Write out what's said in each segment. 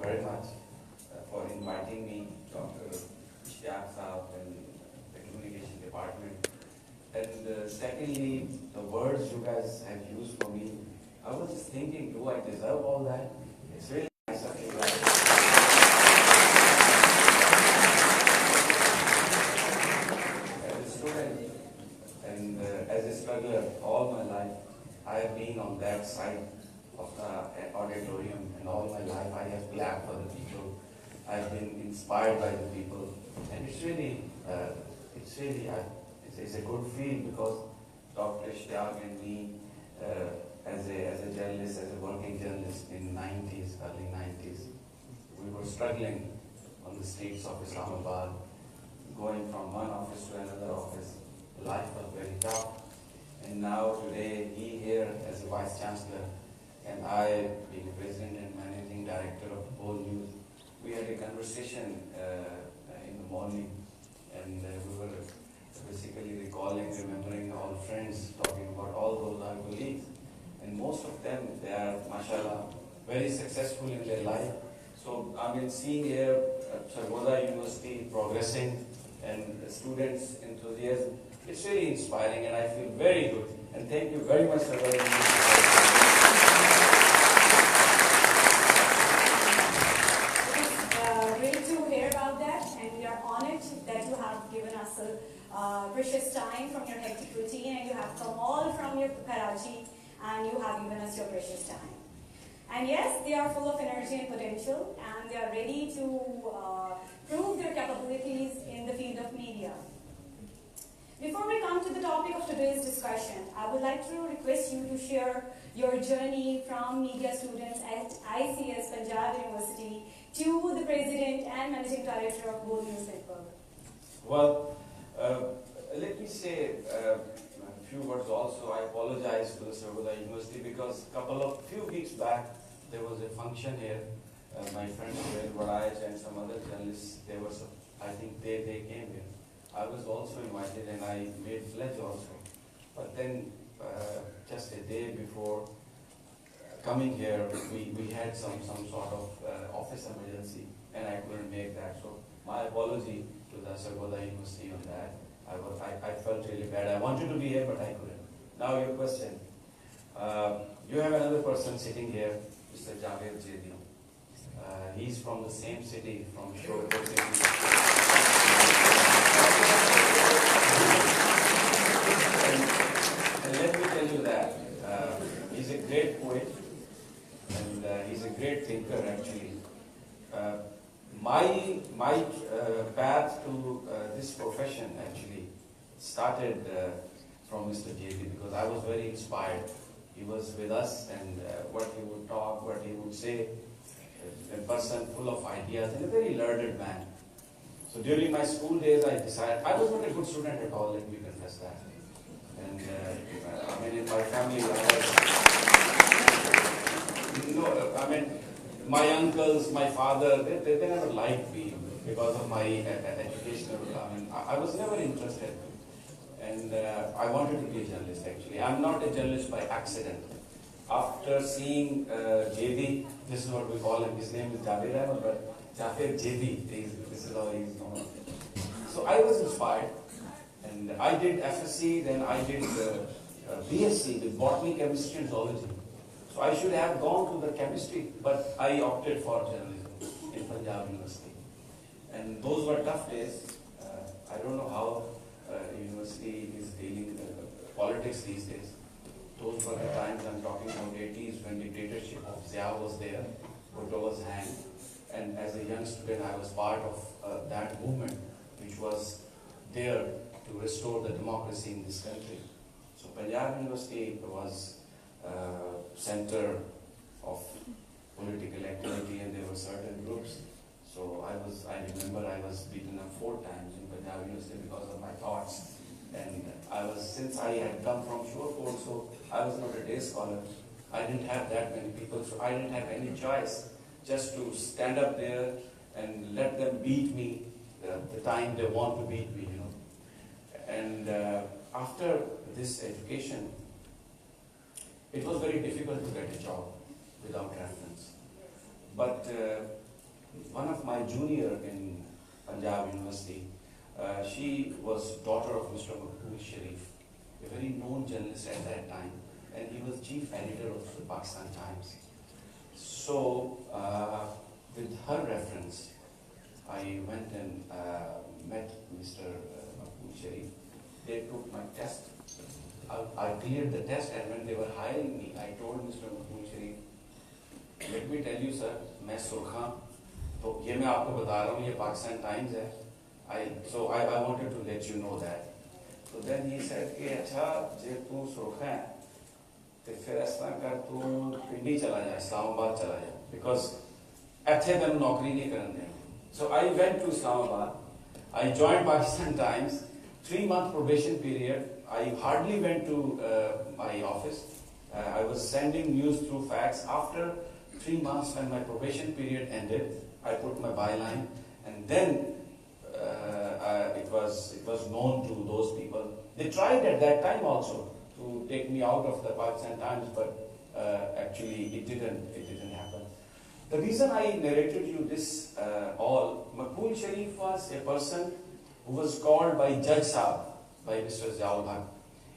very much for inviting me, Dr. Ishtiaq Saab and the Communication Department. And secondly, the words you guys have used for me, I was just thinking, do I deserve all that? It's really nice of you guys. As a student and as a struggler all my life, I have been on that side of the auditorium, and all my life I have clapped for the people. I've been inspired by the people, and it's a good feel because Dr. Ishtiaq and me, as a journalist, as a working journalist in early 90s, we were struggling on the streets of Islamabad, going from one office to another office. Life was very tough. And now today, he here as a Vice Chancellor, and I being the President and Managing Director of the Whole News, we had a conversation in the morning, and we were basically recalling, remembering all friends, talking about all those our colleagues. And most of them, they are, mashallah, very successful in their life. So, I mean, seeing here Sargoda University progressing and students' enthusiasm, it's really inspiring, and I feel very good. And thank you very much, Sargoda University. Great to hear about that, and we are honored that you have given us a precious time from your hectic routine, and you have come all from your Karachi, and you have given us your precious time. And yes, they are full of energy and potential, and they are ready to prove their capabilities in the field of media. Before we come to the topic of today's discussion, I would like to request you to share your journey from media students at ICS Punjab University to the President and Managing Director of World News Network. Well, let me say a few words also. I apologize to the Sargoda University because few weeks back there was a function here. My friend Suhail Badaj and some other journalists, I think they came here. I was also invited and I made pledge also. But then just a day before coming here, we had some sort of office emergency and I couldn't make that. So my apology to the Sargoda University on that. I felt really bad. I wanted to be here, but I couldn't. Now your question. You have another person sitting here, Mr. Javed Jedi. He's from the same city, from Shorepur city. And let me tell you that he's a great poet and he's a great thinker actually. My path to this profession actually started from Mr. Jedi because I was very inspired. He was with us and what he would talk, what he would say, a person full of ideas and a very learned man. So during my school days I decided, I was not a good student at all, let me confess that. And I mean in my family my uncles, my father, they never liked me because of my educational, I was never interested. And I wanted to be a journalist actually. I'm not a journalist by accident. After seeing Jedi, this is what we call him, his name is Javed Ahmed, but Javed Jedi, this is how he's known. So I was inspired and I did FSC, then I did BSc with botany, chemistry and zoology. So I should have gone to the chemistry, but I opted for journalism in Punjab University. And those were tough days. I don't know how university is dealing with politics these days. Those were the times, I'm talking about 80s, when dictatorship of Zia was there, Bhutto was hanged. And as a young student, I was part of that movement, which was there to restore the democracy in this country. So Punjab University was center of political activity, and there were certain groups. So I remember I was beaten up 4 times in Punjab University because of my thoughts. And since I had come from Shorepur, so I was not a day scholar. I didn't have that many people, so I didn't have any choice just to stand up there and let them beat me the time they want to beat me, And after this education, it was very difficult to get a job without reference. But one of my junior in Punjab University, she was daughter of Mr. Maqbool Sharif, a very known journalist at that time, and he was chief editor of the Pakistan Times. So, with her reference, I went and met Mr. Maqbool Sharif. They took my test. I cleared the test, and when they were hiring me, I told Mr. Maqbool Sharif, let me tell you sir, मैं सुरखा, तो ये मैं आपको बता रहा हूँ, ये Pakistan times है. I wanted to let you know that. So then he said कि अच्छा जे तू सुरखा है, तो फिर ऐसा कर तू पिंडी चला जा, इस्लामाबाद चला जा, because ऐसे तेरे नौकरी नहीं करने देंगे. So I went to Islamabad. I joined Pakistan Times. 3-month probation period. I hardly went to my office. I was sending news through fax. After 3 months, when my probation period ended, I put my byline, and then it was known to those people. They tried at that time also to take me out of the Pakistan Times, but actually it didn't happen. The reason I narrated you this Maqbool Sharif was a person who was called by Judge Saab, by Mr. Ziaul Haq,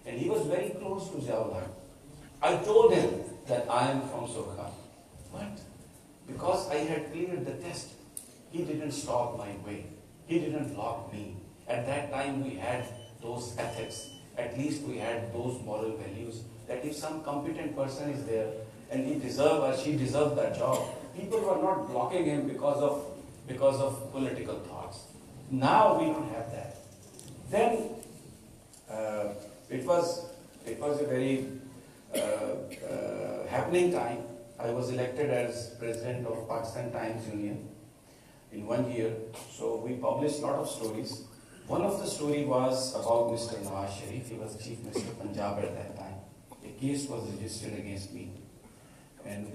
and he was very close to Ziaul Haq. I told him that I am from Surkha, but because I had cleared the test, he didn't stop my way. He didn't lock me. At that time we had those ethics. At least we had those moral values that if some competent person is there and he deserves or she deserves that job, people were not blocking him because of political thoughts. Now we don't have that. Then it was a very happening time. I was elected as president of Pakistan Times Union in 1 year. So we published a lot of stories. One of the story was about Mr. Nawaz Sharif. He was Chief Minister of Punjab at that time. A case was registered against me. And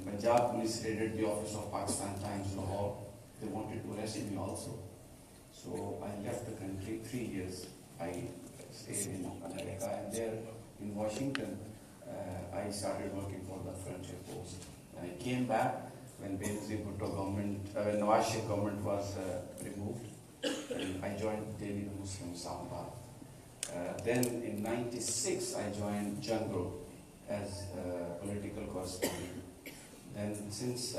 Punjab police raided the office of Pakistan Times, Lahore. They wanted to arrest me also. So I left the country 3 years. I stayed in America, and there in Washington, I started working for the Frontier Post. And I came back when Benazir Bhutto government, when Nawaz Sharif government was removed. And I joined Daily the Muslim Islamabad. Then in '96, I joined Jungle as political correspondent. Then since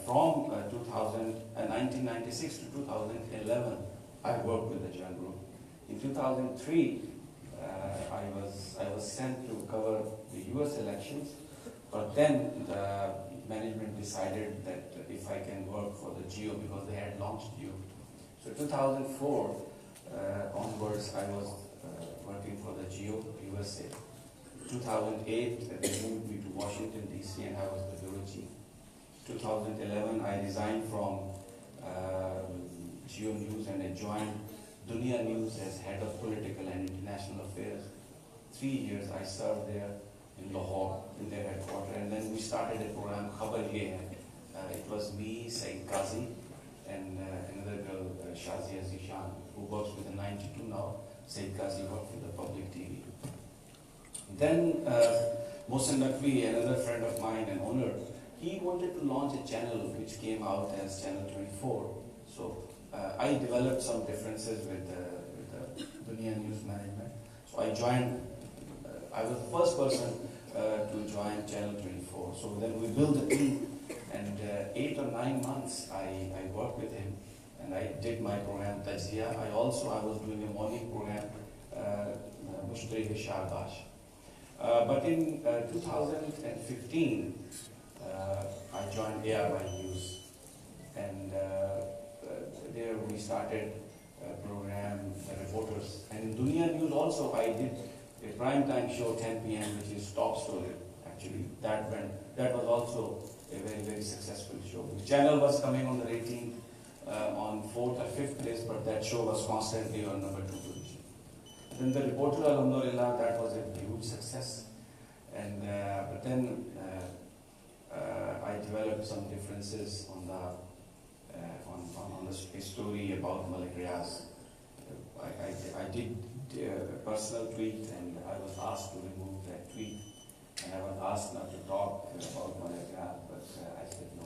from 1996 to 2011, I worked with the Jungle. In 2003, I was sent to cover the UOS elections, but then the management decided that if I can work for the GEO, because they had launched GEO. So 2004 onwards, I was working for the GEO USA. 2008, they moved me to Washington, D.C., and I was the bureau chief. 2011, I resigned from GEO News and I joined Dunia News as head of political and international affairs. 3 years I served there in Lahore, in their headquarters, and then we started a program, Khabar Ye Hai. It was me, Saeed Qazi, and another girl, Shazia Zishan, who works with the 92 now. Saeed Qazi worked with the public TV. Then Mohsen Naqvi, another friend of mine and owner, he wanted to launch a channel which came out as Channel 24. So I developed some differences with the Dunia News management. So I joined, I was the first person to join Channel 24. So then we built a team, and 8 or 9 months I worked with him, and I did my program Tajziya. I was doing a morning program, Mushtari Sharbash. But in 2015, I joined ARY News, and there we started a program, The Reporters. And in Dunia News also, I did a prime time show, 10 p.m., which is Top Story, actually. That was also a very, very successful show. The channel was coming on the rating on 4th or 5th place, but that show was constantly on number 2 position. Then The Reporter, alhamdulillah, that was a huge success. And but then I developed some differences on the story about Malik Riaz. I did a personal tweet, and I was asked to remove that tweet, and I was asked not to talk about Malik Riaz, but I said no,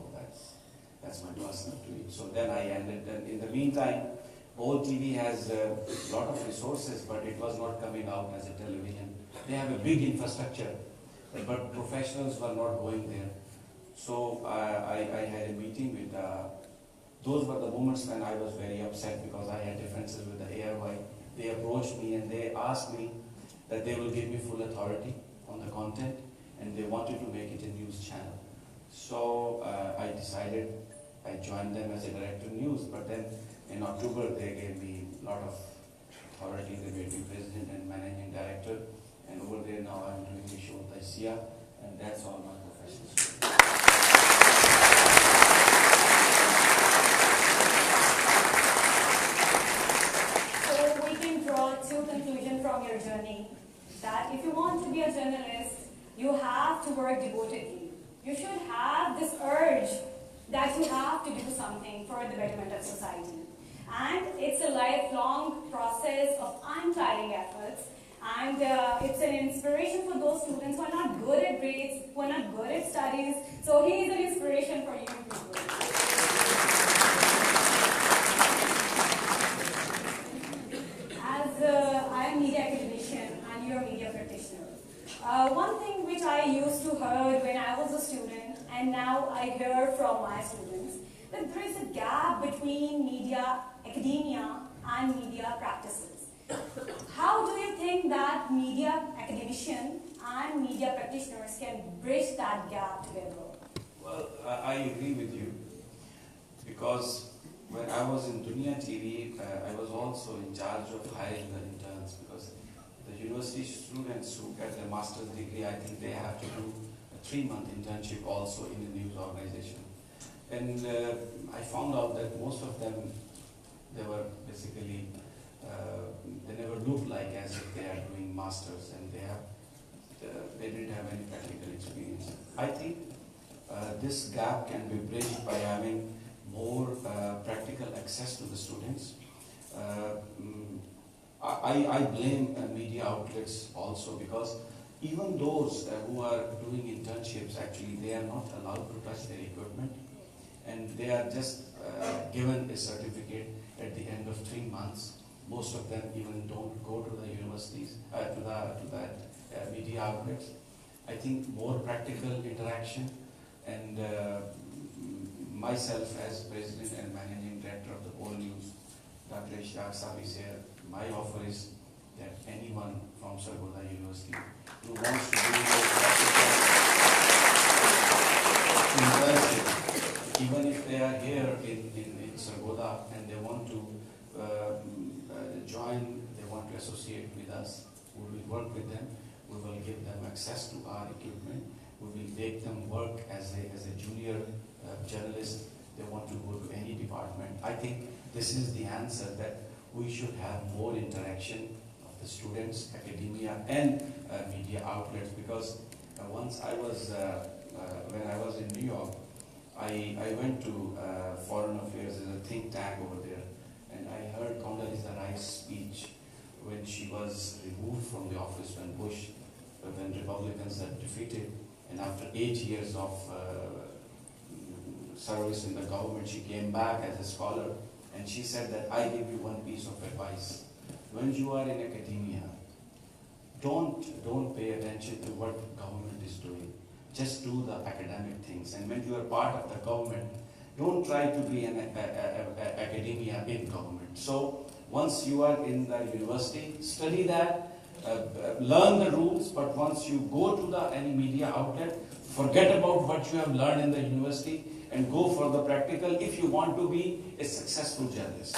that's my personal myself to it. So then I ended. And in the meantime, old TV has a lot of resources, but it was not coming out as a television. They have a big infrastructure, but professionals were not going there. So I had a meeting with, those were the moments when I was very upset because I had differences with the ARY. They approached me and they asked me that they will give me full authority on the content and they wanted to make it a news channel. So I decided, I joined them as a director of news, but then in October they gave me a lot of authority. They made me president and managing director, and over there now I'm doing the show with ICIA, and that's all my professional story. So we can draw two conclusions from your journey, that if you want to be a journalist, you have to work devotedly. You should have this urge that you have to do something for the betterment of society. And it's a lifelong process of untiring efforts. And it's an inspiration for those students who are not good at grades, who are not good at studies. So he is an inspiration for you people. As I am media academician and you are media practitioner. One thing which I used to heard when I was a student, and now I hear from my students, that there is a gap between media academia and media practices. How do you think that media academician and media practitioners can bridge that gap together? Well, I agree with you, because when I was in Dunia TV, I was also in charge of hiring the interns, because the university students who get their master's degree, I think they have to do a 3-month internship also in a news organization. And I found out that most of them, they were basically, they never looked like as if they are doing masters, and they didn't have any practical experience. I think this gap can be bridged by having more practical access to the students. I blame media outlets also, because even those who are doing internships, actually they are not allowed to touch their equipment, and they are just given a certificate at the end of 3 months. Most of them even don't go to the universities, to the media outlets. I think more practical interaction, and myself as president and managing director of the All News, Dr. Ishaq Sabi said, my offer is that anyone from Sargodha University who wants to do internship, even if they are here in Sargodha and they want to join, they want to associate with us, we will work with them, we will give them access to our equipment, we will make them work as a junior journalist. They want to go to any department. I think this is the answer, that we should have more interaction of the students, academia, and media outlets. Because once I was, when I was in New York, I went to Foreign Affairs as a think tank over there, and I heard Condoleezza Rice's speech when she was removed from the office when when Republicans were defeated, and after 8 years of service in the government, she came back as a scholar, and she said that I give you one piece of advice. When you are in academia, don't pay attention to what government is doing. Just do the academic things. And when you are part of the government, don't try to be an academia in government. So once you are in the university, study that, learn the rules, but once you go to any media outlet, forget about what you have learned in the university and go for the practical if you want to be a successful journalist.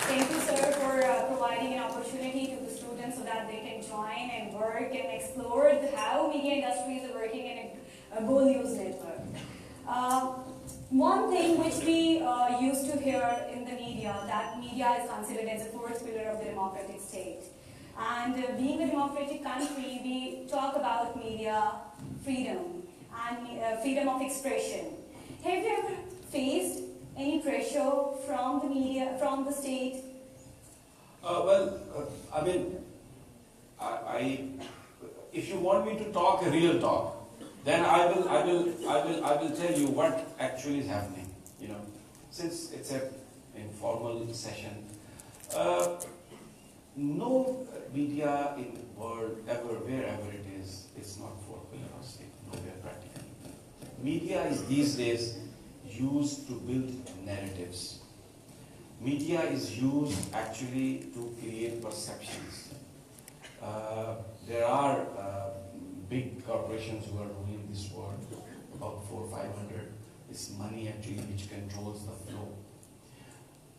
Thank you, sir, for providing an opportunity to the students so that they can join and work and explore how media industries are working in a Go News network. One thing which we used to hear in the media, that media is considered as a fourth pillar of the democratic state. And being a democratic country, we talk about media freedom and freedom of expression. Have you ever faced any pressure from the media, from the state? I mean, if you want me to talk a real talk, Then I will tell you what actually is happening. You know, since it's a informal session, no media in the world ever, wherever it is, it's not for pillar of state. Nowhere practically. Media is these days used to build narratives. Media is used actually to create perceptions. There are big corporations who are ruling this world, about 400-500. It's money actually which controls the flow.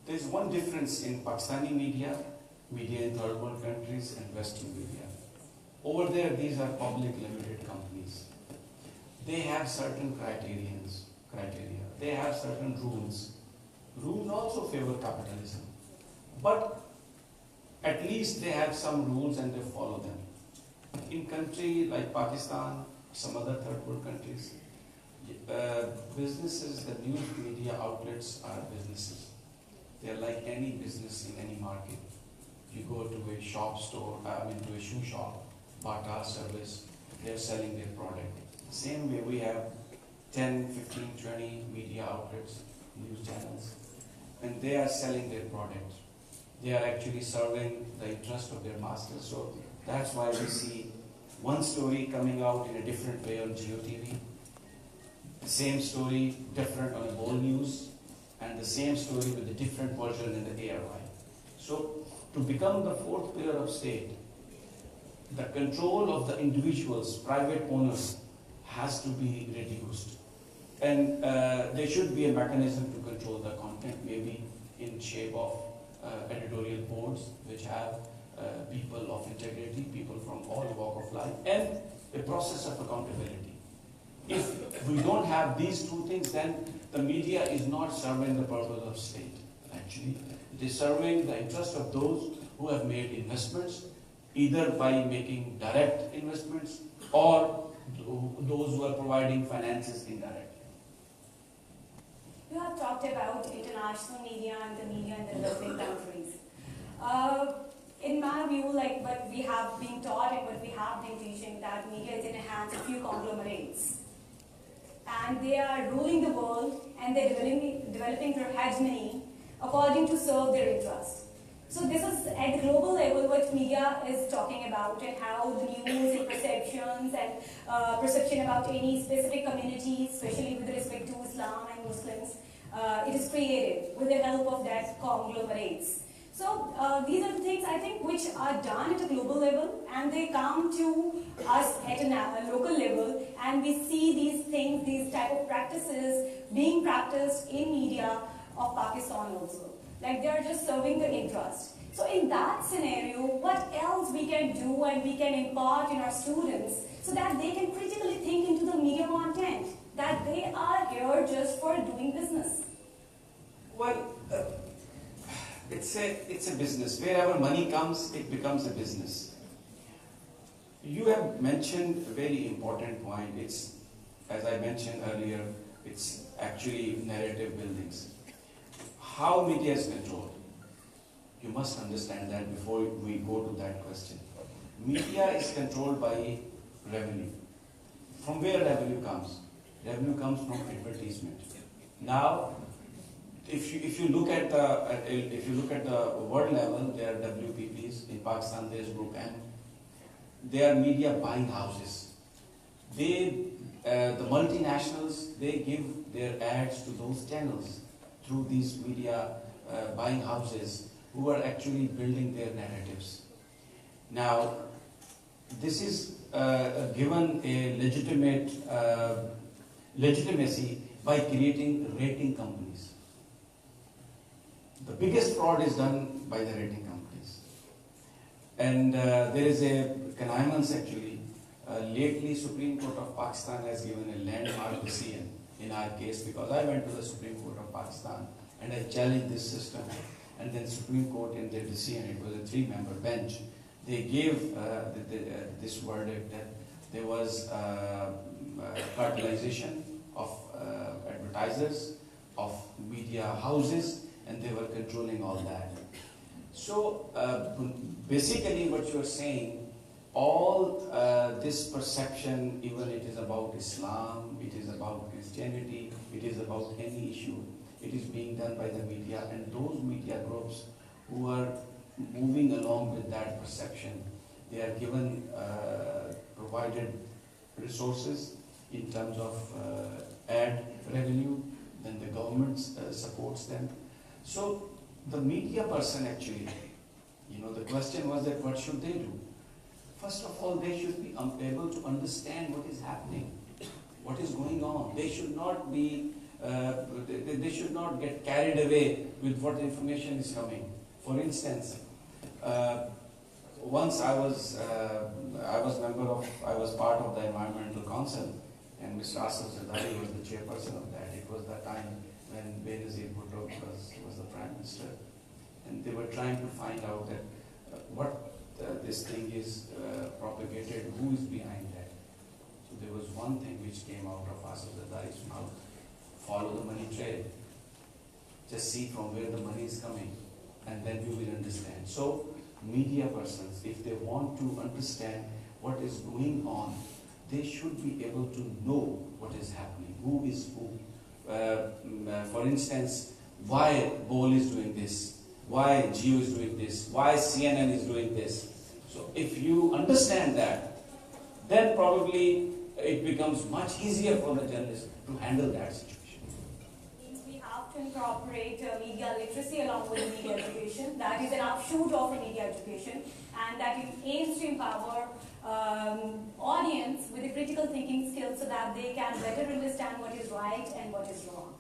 There's one difference in Pakistani media, media in third world countries, and Western media. Over there, these are public limited companies. They have certain criteria. They have certain rules. Rules also favor capitalism. But at least they have some rules and they follow them. In country like Pakistan, some other third world countries, businesses, the news media outlets are businesses. They're like any business in any market. You go to a shop store, to a shoe shop, Bata service, they're selling their product. Same way we have 10, 15, 20 media outlets, news channels, and they are selling their product. They are actually serving the interest of their masters. So that's why we see one story coming out in a different way on Geo TV, the same story different on a Bold News, and the same story with a different version in the ARY. So to become the fourth pillar of state, the control of the individuals, private owners, has to be reduced. And there should be a mechanism to control the content, maybe in shape of editorial boards which have people of integrity, people from all walk of life, and a process of accountability. If we don't have these two things, then the media is not serving the purpose of state. Actually, it is serving the interest of those who have made investments, either by making direct investments or those who are providing finances indirectly. You have talked about international media and the media in the developing countries. In my view, like what we have been taught and what we have been teaching, that media is in the hands of few conglomerates. And they are ruling the world and they're developing their hegemony according to serve their interests. So this is at the global level what media is talking about, and how the news and perceptions and perception about any specific community, especially with respect to Islam and Muslims, it is created with the help of that conglomerates. So these are the things I think which are done at a global level, and they come to us at a local level, and we see these things, these type of practices being practiced in media of Pakistan also. Like they are just serving the interest. So in that scenario, what else we can do and we can impart in our students so that they can critically think into the media content, that they are here just for doing business? Well, it's a business. Wherever money comes, it becomes a business. You have mentioned a very important point. It's, as I mentioned earlier, it's actually narrative buildings. How media is controlled? You must understand that before we go to that question. Media is controlled by revenue. From where revenue comes? Revenue comes from advertisement. Now, if you look at the world level, there are WPPs. In Pakistan, there is Group M. They are media buying houses. The multinationals, they give their ads to those channels through these media buying houses who are actually building their narratives. Now, this is given a legitimacy by creating rating companies. The biggest fraud is done by the rating companies. And there is a connivance actually. Lately, Supreme Court of Pakistan has given a landmark decision in our case, because I went to the Supreme Court of Pakistan and I challenged this system. And then Supreme Court, in their decision, it was a 3-member bench, they gave this verdict that there was cartelization of advertisers, of media houses, and they were controlling all that. So basically what you're saying, all this perception, even it is about Islam, it is about Christianity, it is about any issue, it is being done by the media, and those media groups who are moving along with that perception, they are given, provided resources in terms of ad revenue, then the government supports them. So the media person actually, the question was that what should they do? First of all, they should be able to understand what is happening, what is going on. They should not be, they should not get carried away with what information is coming. For instance, once I was part of the Environmental Council, and Mr. Asif Zardari was the chairperson of that. It was the time when Benazir Bhutto was the Prime Minister, and they were trying to find out that what this thing is propagated, who is behind that. So there was one thing which came out of Asif Zardari's mouth: follow the money trail. Just see from where the money is coming, and then you will understand. So media persons, if they want to understand what is going on, they should be able to know what is happening, who is who. For instance, why Bol is doing this, why Geo is doing this, why CNN is doing this. So if you understand that, then probably it becomes much easier for the journalist to handle that situation. Means we have to incorporate media literacy along with media education. That is an offshoot of a media education, and that it aims to empower audience with a critical thinking skill so that they can better understand what is right and what is wrong.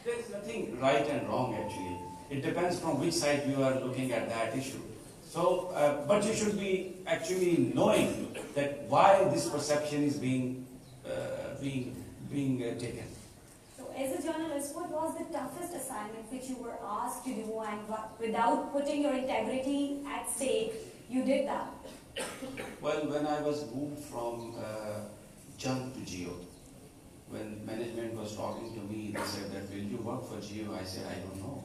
There is nothing right and wrong actually. It depends from which side you are looking at that issue. So, but you should be actually knowing that why this perception is being taken. So, as a journalist, what was the toughest assignment which you were asked to do, and without putting your integrity at stake, you did that? Well, when I was moved from Jump to Geo, when management was talking to me, they said that, will you work for Geo? I said, I don't know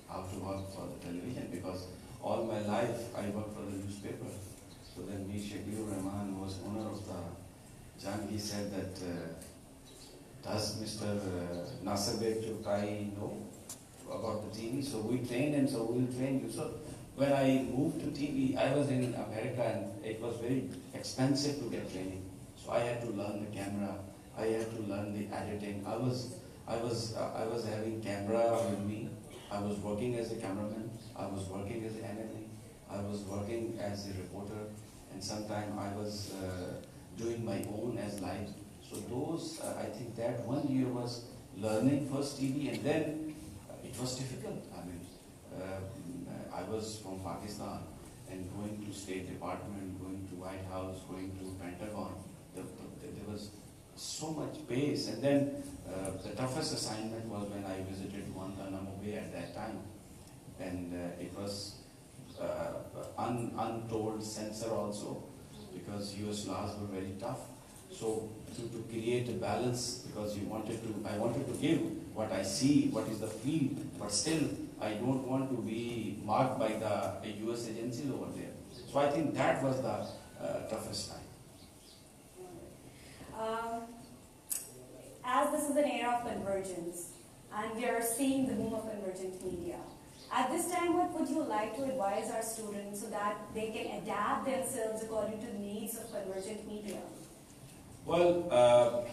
how to work for the television, because all my life I worked for the newspaper. So then me, Shakur Rahman, who was owner of the Jump, he said that, does Mr. Nasser Beg Chuktai know about the TV? So we trained him, so we'll train you. So when I moved to TV, I was in America and it was very expensive to get training. So I had to learn the camera, I had to learn the editing. I was having camera with me. I was working as a cameraman, I was working as an NLE, I was working as a reporter, and sometimes I was doing my own as live. So those, I think that 1 year was learning first TV, and then it was difficult. I mean, I was from Pakistan and going to State Department, going to White House, going to Pentagon. There was so much pace. And then the toughest assignment was when I visited Guantanamo Bay at that time. And it was untold censor also, because US laws were very tough. So to create a balance, because I wanted to give what I see, what is the field, but still I don't want to be marked by the US agencies over there. So I think that was the toughest time. As this is an era of convergence, and we are seeing the boom of convergent media, at this time, what would you like to advise our students so that they can adapt themselves according to the needs of convergent media? Well,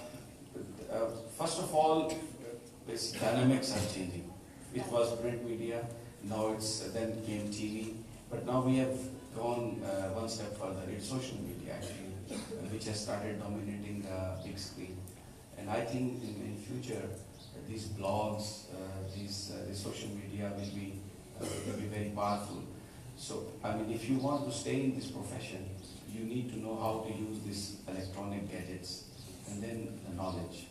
first of all, its dynamics are changing. It was print media, now then came TV, but now we have gone one step further. It's social media actually, which has started dominating the big screen. And I think in future, these blogs, these social media will be very powerful. So, I mean, if you want to stay in this profession, you need to know how to use these electronic gadgets, and then the knowledge.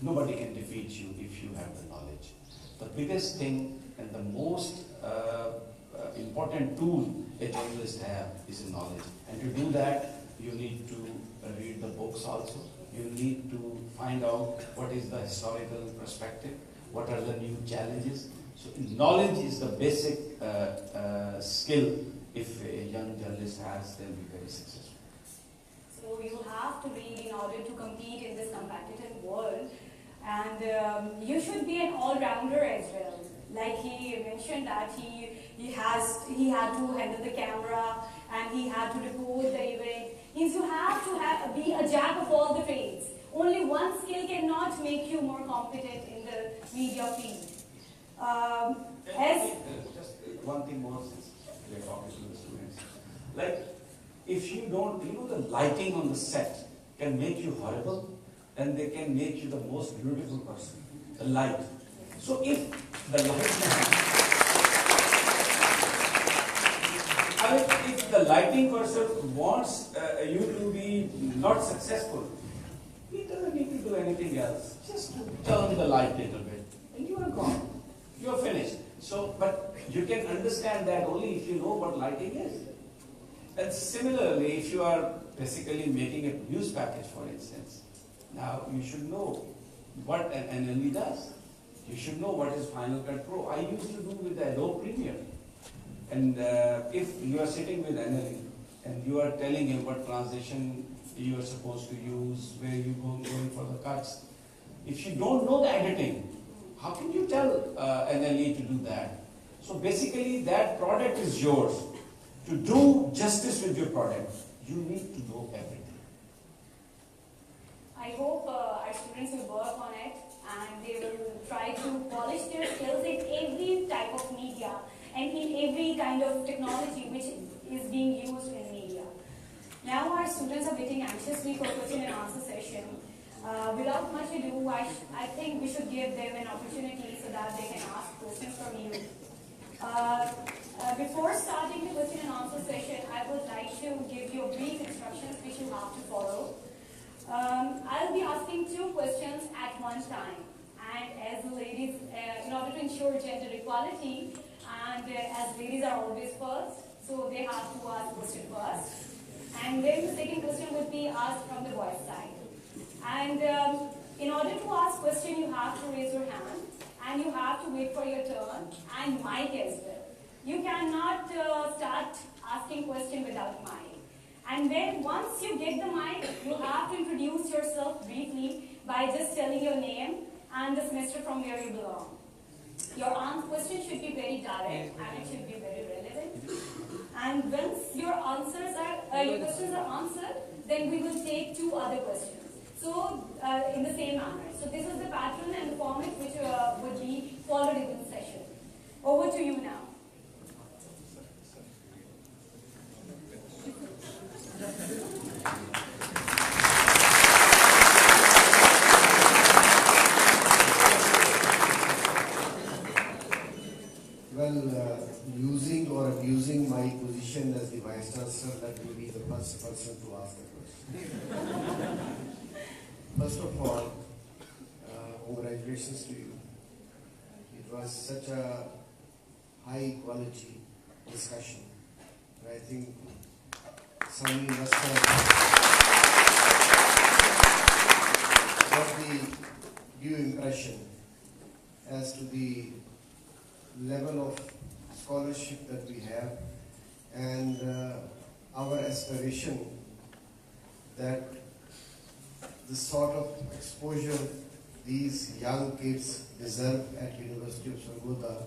Nobody can defeat you if you have the knowledge. The biggest thing and the most important tool a journalist have is knowledge. And to do that, you need to read the books also. You need to find out what is the historical perspective, what are the new challenges. So knowledge is the basic skill. If a young journalist has, they'll be very successful. So you have to read in order to compete in this competitive world. And you should be an all-rounder as well. Like he mentioned that he had to handle the camera and he had to record the event. Means you have to be a jack of all the trades. Only one skill cannot make you more competent in the media field. Just one thing more since we are talking to the students. Like, if you don't, the lighting on the set can make you horrible, and they can make you the most beautiful person. The light. So if the if the lighting person wants you to be not successful, he doesn't need to do anything else. Just to turn the light a little bit, and you are gone. You are finished. So, but you can understand that only if you know what lighting is. And similarly, if you are basically making a news package, for instance, now you should know what an NLE does. You should know what is Final Cut Pro. I used to do with the Adobe Premiere. And if you are sitting with NLE and you are telling him what transition you are supposed to use, where you going for the cuts, if you don't know the editing, how can you tell NLE to do that? So basically, that product is yours. To do justice with your product, you need to know everything. I hope our students will work on it and they will try to polish their skills in every type of media and in every kind of technology which is being used in media. Now our students are waiting anxiously for question and answer session. Without much ado, I think we should give them an opportunity so that they can ask questions from you. Before starting the question and answer session, I would like to give you brief instructions which you have to follow. I'll be asking 2 questions at one time. And as ladies, in order to ensure gender equality, and as ladies are always first, so they have to ask question first. And then the second question would be asked from the boys' side. And in order to ask question, you have to raise your hand, and you have to wait for your turn, and mic as well. You cannot start asking question without mic. And then once you get the mic, you have to introduce yourself briefly by just telling your name and the semester from where you belong. Your question should be very direct and it should be very relevant. And once your questions are answered, then we will take 2 other questions. So in the same manner. So this is the pattern and the format which would be followed in this session. Over to you now. Well, using or abusing my position as the Vice Chancellor, that will be the first person to ask the question. First of all, congratulations to you. It was such a high quality discussion. I think Sami must have got the due impression as to the level of scholarship that we have and our aspiration that the sort of exposure these young kids deserve at University of Sargodha,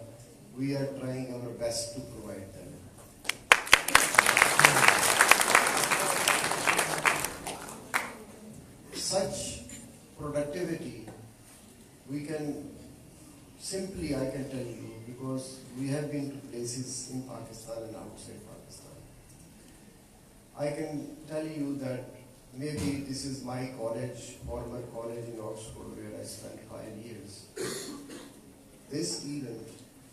we are trying our best to provide them. Such productivity, we can simply, I can tell you, because we have been to places in Pakistan and outside Pakistan. I can tell you that maybe this is my college, former college in Oxford, where I spent 5 years. This event,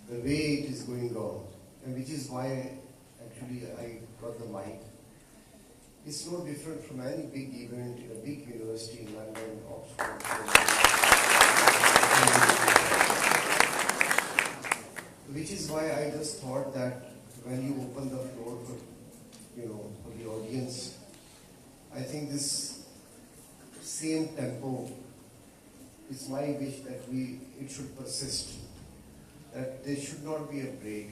the way it is going on, and which is why actually I got the mic, it's no different from any big event in a big university in London, Oxford. Which is why I just thought that when you open the floor for, for the audience, I think this same tempo, it's my wish that it should persist, that there should not be a break.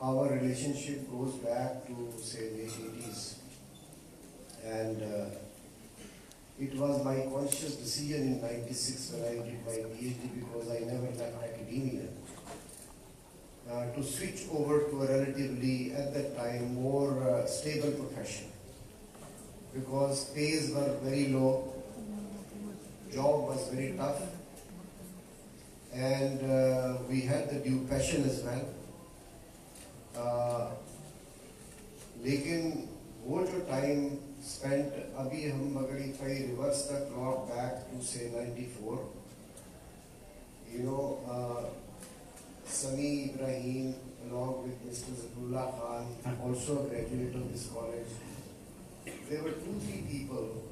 our relationship goes back to, say, late 80s. And it was my conscious decision in 96 when I did my PhD, because I never left academia, to switch over to a relatively, at that time, more stable profession. Because pays were very low, job was very tough, and we had the due passion as well. लेकिन वो जो time spent, अभी हम अगर if I reverse the clock back to say 94, you know, Sami Ibrahim along with Mr. Zakulullah Khan, also a graduate of this college, there were 2-3 people,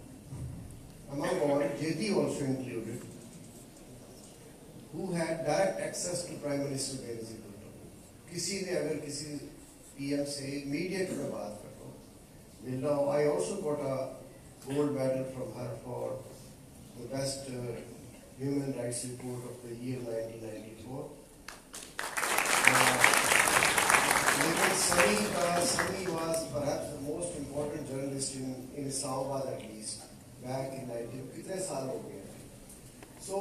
among all, JD also included, who had direct access to Prime Minister Benazir Bhutto. किसी ने अगर किसी PM से immediate में बात कर लो, मिलना हो, I also got a gold medal from her for the best human rights report of the year 1994. Sami was perhaps the most important journalist in Islamabad, at least, back in 19, कितने साल हो गए. So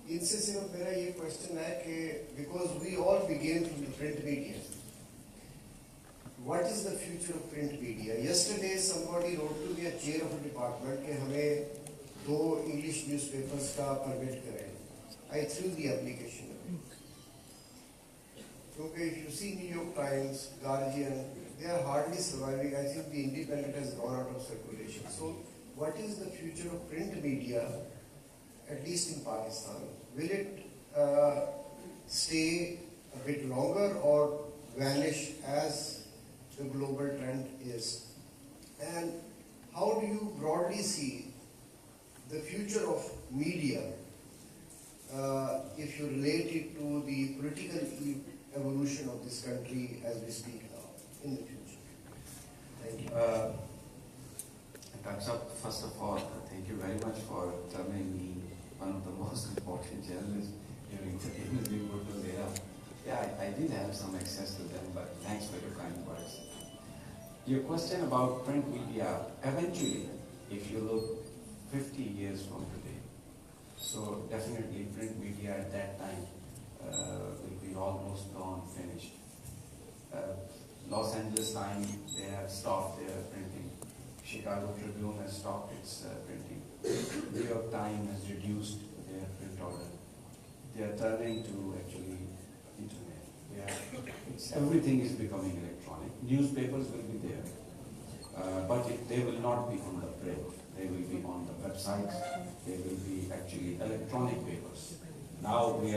इनसे सिर्फ मेरा ये question है कि because we all began from the print media, what is the future of print media? Yesterday somebody wrote to me, a chair of a department, कि हमें 2 English newspapers का permit करें. I threw the application away. क्योंकि if you see New York Times, Guardian, they are hardly surviving. I think the Independent has gone out of circulation. So what is the future of print media, at least in Pakistan? Will it stay a bit longer or vanish as the global trend is? And how do you broadly see the future of media if you relate it to the political evolution of this country as we speak now, in the future? Thank you. Dr. First of all, thank you very much for terming me one of the most important journalists during the Benazir Bhutto's era. Yeah, I did have some access to them, but thanks for your kind words. Your question about print media, eventually, if you look 50 years from today, so definitely print media at that time will be almost gone, finished. Los Angeles Times, they have stopped their printing. Chicago Tribune has stopped its printing. New York Times has reduced their print order. They are turning to actually internet. Everything is becoming electronic. Newspapers will be there, but they will not be on the print. They will be on the websites. They will be actually electronic papers. Now we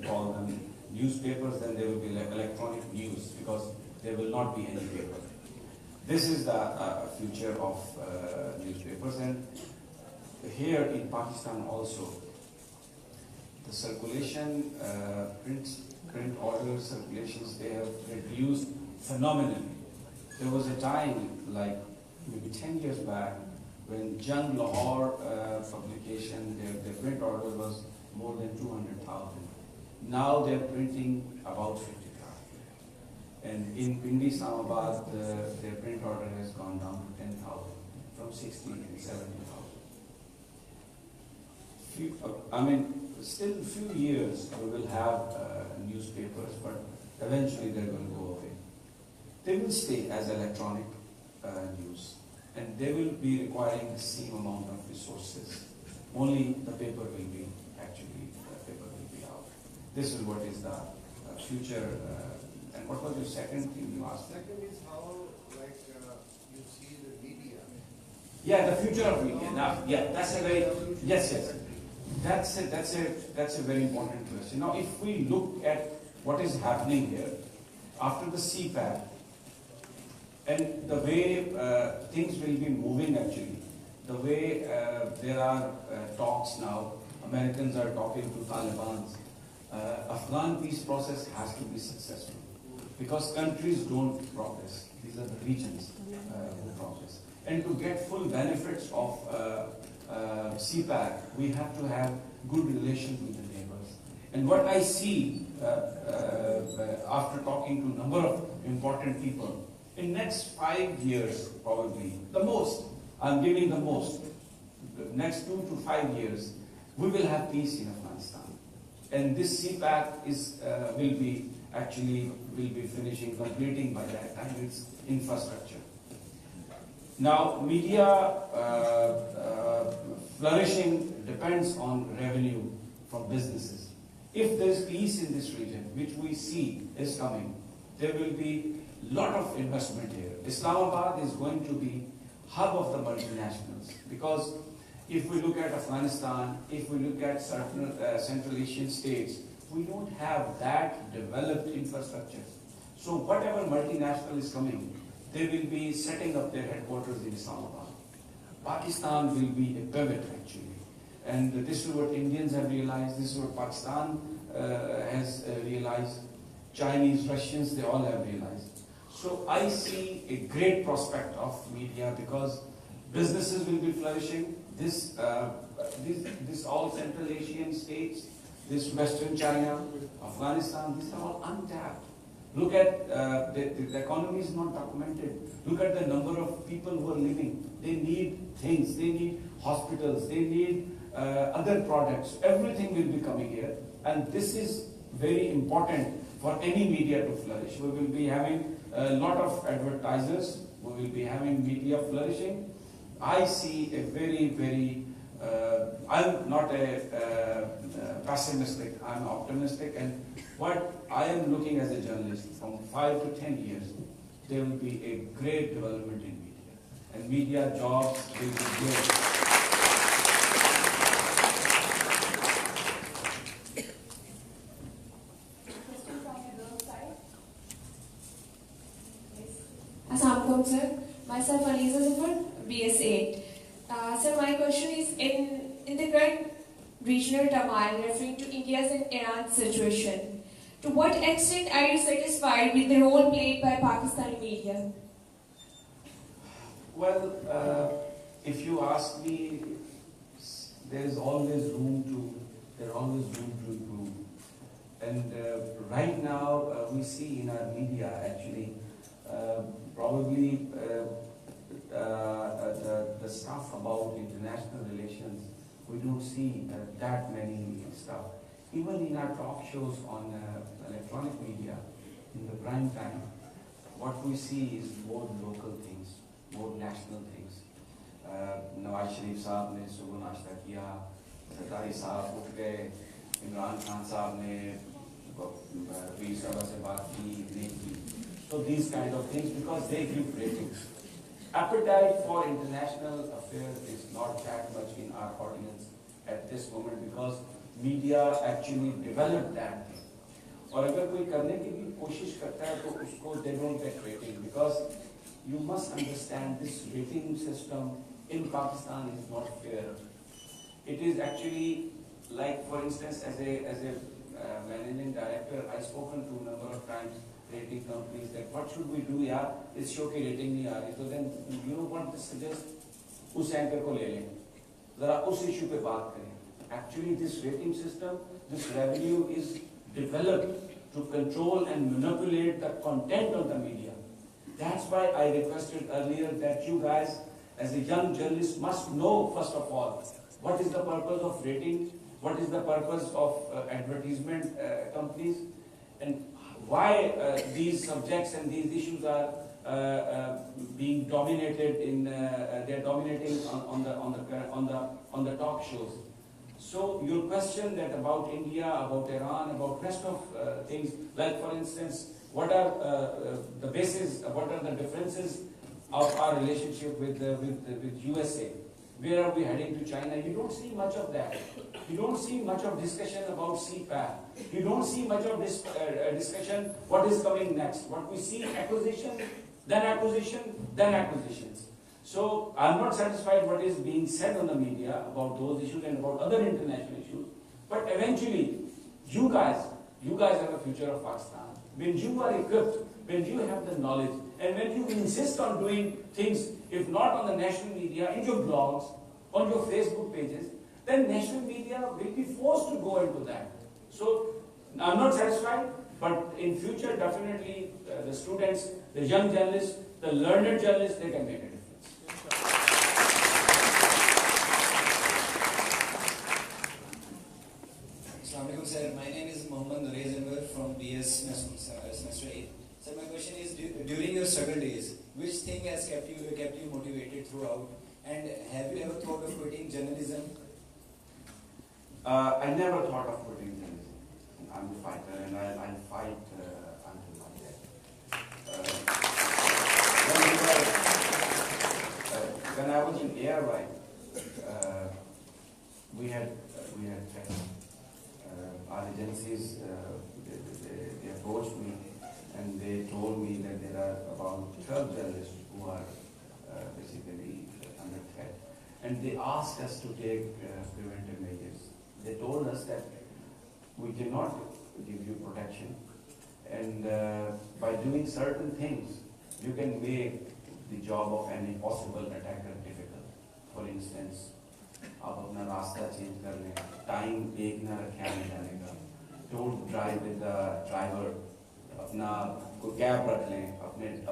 call them newspapers, then they will be like electronic news, because there will not be any paper. This is the future of newspapers, and here in Pakistan also, the circulation, print order circulations, they have reduced phenomenally. There was a time, like maybe 10 years back, when Jung Lahore publication, their print order was more than 200,000. Now they're printing about 50,000. And in Pindi, Islamabad, their print order has gone down to 10,000, from 60 and 70,000. Still a few years we will have newspapers, but eventually they will go away. They will stay as electronic news, and they will be requiring the same amount of resources. Only the paper will be out. This is what is the future. And what was your second thing you asked? Second is how, you see the media. Yeah, the future of media. Now, yeah, that's a very yes. That's a very important question. Now, if we look at what is happening here after the CPAC and the way things will be moving, actually, the way there are talks now, Americans are talking to Taliban. Afghan peace process has to be successful, because countries don't progress. These are the regions who progress. And to get full benefits of CPAC, we have to have good relations with the neighbors. And what I see after talking to a number of important people, in next 5 years probably, the most, I'm giving the most, the next 2 to 5 years, we will have peace in Afghanistan. And this CPAC will be finishing, completing by that time its infrastructure. Now, media flourishing depends on revenue from businesses. If there is peace in this region, which we see is coming, there will be a lot of investment here. Islamabad is going to be hub of the multinationals, because if we look at Afghanistan, if we look at certain Central Asian states, we don't have that developed infrastructure. So whatever multinational is coming, they will be setting up their headquarters in Islamabad. Pakistan will be a pivot actually. And this is what Indians have realized, this is what Pakistan has realized, Chinese, Russians, they all have realized. So I see a great prospect of media because businesses will be flourishing. This all Central Asian states, this Western China, Afghanistan, these are all untapped. Look at the economy is not documented. Look at the number of people who are living. They need things. They need hospitals. They need other products. Everything will be coming here, and this is very important for any media to flourish. We will be having a lot of advertisers. We will be having media flourishing. I see a very I'm not a pessimistic, I'm optimistic, and what I am looking as a journalist, from 5 to 10 years, there will be a great development in media, and media jobs will be great. Assalamualaikum, sir. Myself, Aliza Zafar, BS8. Sir, my question is, in the current regional turmoil referring to India's and Iran's situation, to what extent are you satisfied with the role played by Pakistani media? Well, if you ask me, there is always room to improve. And right now, we see in our media actually, probably the stuff about international relations, we don't see that many stuff. Even in our talk shows on electronic media, in the prime time, what we see is more local things, more national things. Nawaz Sharif साहब ने सुबह नाश्ता किया, सरदारी साहब उठ गए, इमरान खान साहब ने वीर साहब से बात की. So these kind of things, because they give ratings. Appetite for international affairs is not that much in our audience at this moment, because media actually developed that thing. और अगर कोई करने की भी कोशिश करता है तो उसको they don't get rating, because you must understand this rating system in Pakistan is not fair. It is actually like, for instance, as a managing director, I've spoken to a number of times rating companies that what should we do, यार इस show की rating नहीं आ रही, तो then you know what this suggests, उस anchor को ले लें, जरा उस इशू पे बात करें. Actually this rating system, this revenue is developed to control and manipulate the content of the media. That's why I requested earlier that you guys as a young journalist must know first of all what is the purpose of rating, what is the purpose of advertisement companies, and why these subjects and these issues are being dominated in they're dominating on the talk shows. So your question that about India, about Iran, about rest of things, like for instance, what are the basis, what are the differences of our relationship with USA? Where are we heading to China? You don't see much of that. You don't see much of discussion about CPAC. You don't see much of this discussion what is coming next. What we see, acquisition, then acquisition, then acquisitions. So I'm not satisfied what is being said on the media about those issues and about other international issues. But eventually, you guys are the future of Pakistan. When you are equipped, when you have the knowledge, and when you insist on doing things, if not on the national media, in your blogs, on your Facebook pages, then national media will be forced to go into that. So I'm not satisfied, but in future, definitely the students, the young journalists, the learned journalists, they can make a difference. Assalamu alaikum, sir. My name is Mohammad Nurez Anwar from BS semester 8. Sir, my question is, during your struggle days, which thing has kept you motivated throughout? And have you ever thought of quitting journalism? I never thought of quitting journalism. I'm a fighter, and I'll fight until my death. When I was in airline, we had our agencies, they approached me and they told me that there are about 12 journalists who are basically under threat. And they asked us to take preventive measures. They told us that we cannot give you protection, and by doing certain things, you can make the job of any possible attacker difficult. For instance, आप अपना रास्ता change कर लें, time एक ना रखें आने जाने का, don't drive with the driver, अपना कोई कैब रख लें,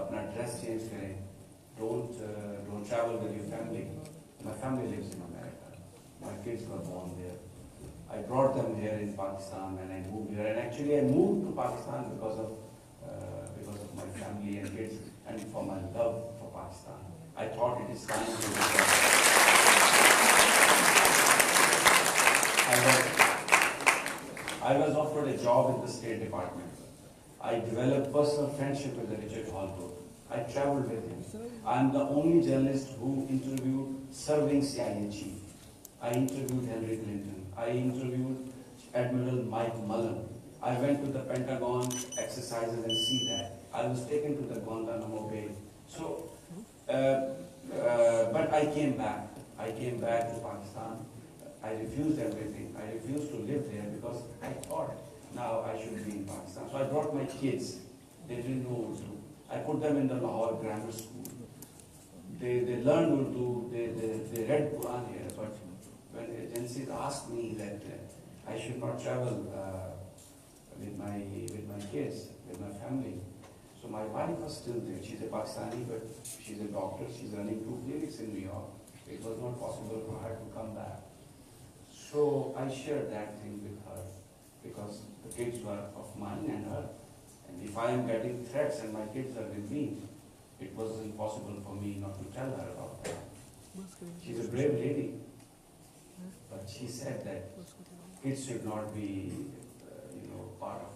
अपना ड्रेस चेंज करें, don't travel with your family. My family lives in America. My kids were born there. I brought them here in Pakistan and I moved here. And actually I moved to Pakistan because of my family and kids and for my love for Pakistan. I thought it is time to I was offered a job in the State Department. I developed personal friendship with Richard Holbrooke. I traveled with him. I'm the only journalist who interviewed serving CIA chief. I interviewed Hillary Clinton. I interviewed Admiral Mike Mullen. I went to the Pentagon exercises and see that. I was taken to the Guantanamo Bay. So, but I came back. I came back to Pakistan. I refused everything. I refused to live there because I thought now I should be in Pakistan. So I brought my kids. They didn't know Urdu. I put them in the Lahore grammar school. They learned Urdu. They read Quran here. But when agencies asked me that I should not travel with my kids, with my family, so my wife was still there. She's a Pakistani, but she's a doctor. She's running 2 clinics in New York. It was not possible for her to come back. So I shared that thing with her because the kids were of mine and her. And if I am getting threats and my kids are with me, it was impossible for me not to tell her about that. She's a brave lady, but she said that kids should not be, part of